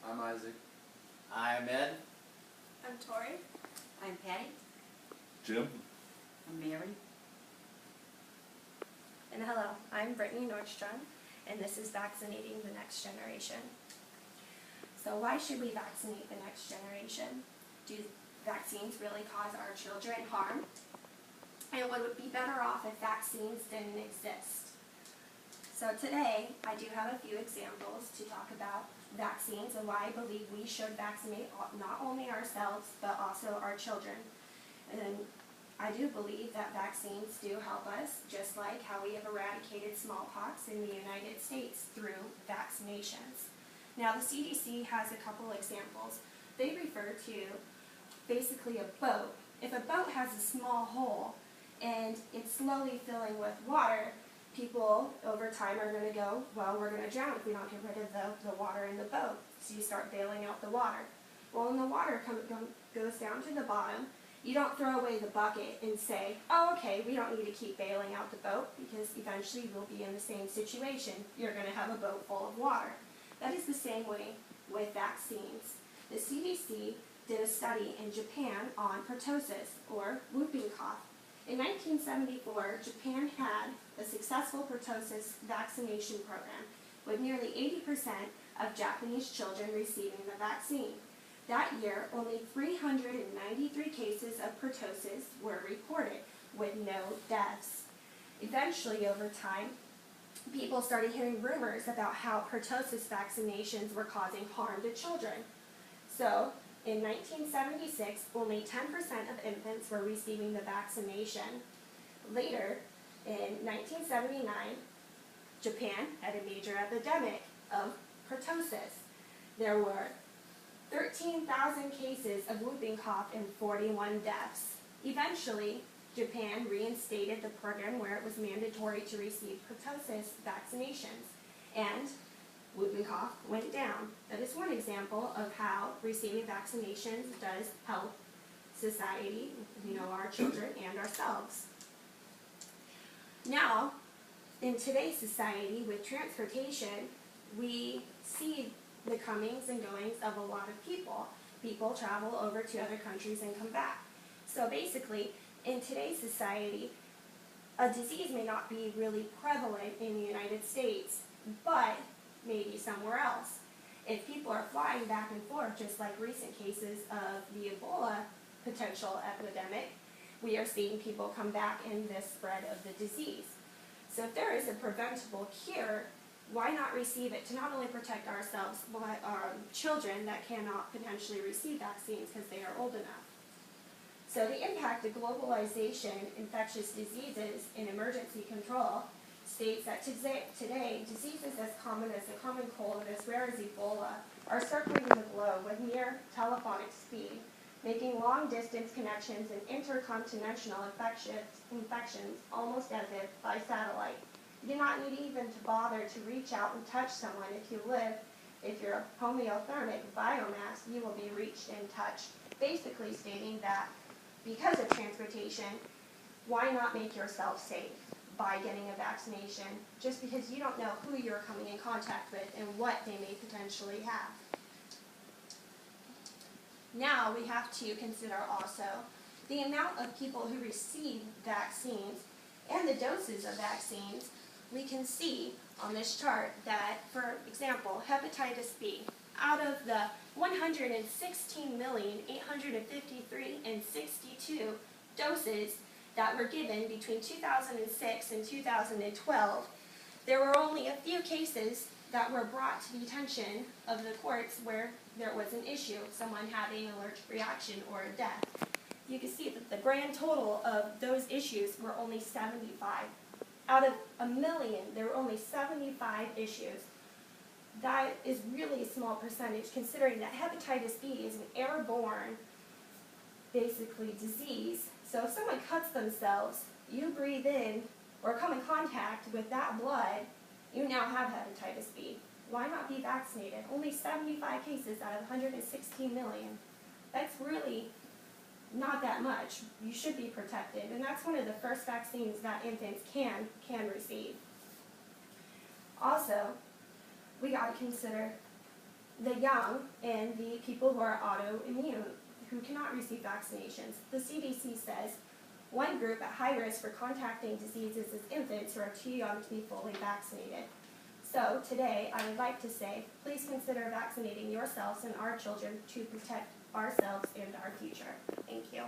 I'm Isaac. I'm Ed. I'm Tori. I'm Patty. Jim? I'm Mary. And hello, I'm Brittany Nordstrom, and this is Vaccinating the Next Generation. So why should we vaccinate the next generation? Do vaccines really cause our children harm? And would it be better off if vaccines didn't exist? So today, I do have a few examples to talk about vaccines and why I believe we should vaccinate not only ourselves, but also our children. And I do believe that vaccines do help us, just like how we have eradicated smallpox in the United States through vaccinations. Now, the CDC has a couple examples. They refer to basically a boat. If a boat has a small hole and it's slowly filling with water, people over time are going to go, well, we're going to drown if we don't get rid of the water in the boat. So you start bailing out the water. Well, when the water goes down to the bottom, you don't throw away the bucket and say, oh, okay, we don't need to keep bailing out the boat because eventually we'll be in the same situation. You're going to have a boat full of water. That is the same way with vaccines. The CDC did a study in Japan on pertussis, or whooping cough. In 1974, Japan had a successful pertussis vaccination program, with nearly 80% of Japanese children receiving the vaccine. That year, only 393 cases of pertussis were reported, with no deaths. Eventually, over time, people started hearing rumors about how pertussis vaccinations were causing harm to children. So, in 1976, only 10% of infants were receiving the vaccination. Later, in 1979, Japan had a major epidemic of pertussis. There were 13,000 cases of whooping cough and 41 deaths. Eventually, Japan reinstated the program where it was mandatory to receive pertussis vaccinations, and whooping cough went down. That is one example of how receiving vaccinations does help society, our children and ourselves. Now, in today's society with transportation, we see the comings and goings of a lot of people. People travel over to other countries and come back. So basically, in today's society, a disease may not be really prevalent in the United States, but maybe somewhere else. If people are flying back and forth, just like recent cases of the Ebola potential epidemic, we are seeing people come back in this spread of the disease. So if there is a preventable cure, why not receive it to not only protect ourselves, but our children that cannot potentially receive vaccines because they are old enough? So the impact of globalization, infectious diseases, and emergency control states that today diseases as common as the common cold and as rare as Ebola are circling the globe with near telephonic speed, making long-distance connections and intercontinental infections almost as if by satellite. You do not need even to bother to reach out and touch someone if you're a homeothermic biomass, you will be reached and touched, basically stating that because of transportation, why not make yourself safe by getting a vaccination just because you don't know who you're coming in contact with and what they may potentially have. Now we have to consider also the amount of people who receive vaccines and the doses of vaccines. We can see on this chart that, for example, hepatitis B, out of the 116,853,062 doses that were given between 2006 and 2012, there were only a few cases that were brought to the attention of the courts where there was an issue, someone having an allergic reaction or a death. You can see that the grand total of those issues were only 75. Out of 1 million, there were only 75 issues. That is really a small percentage, considering that hepatitis B is an airborne, basically, disease. So if someone cuts themselves, you breathe in or come in contact with that blood, you now have hepatitis B. Why not be vaccinated? Only 75 cases out of 116 million. That's really not that much. You should be protected, and that's one of the first vaccines that infants can receive. Also, we got to consider the young and the people who are autoimmune, who cannot receive vaccinations. The CDC says one group at high risk for contracting diseases is infants who are too young to be fully vaccinated. So today, I would like to say, please consider vaccinating yourselves and our children to protect ourselves and our future. Thank you.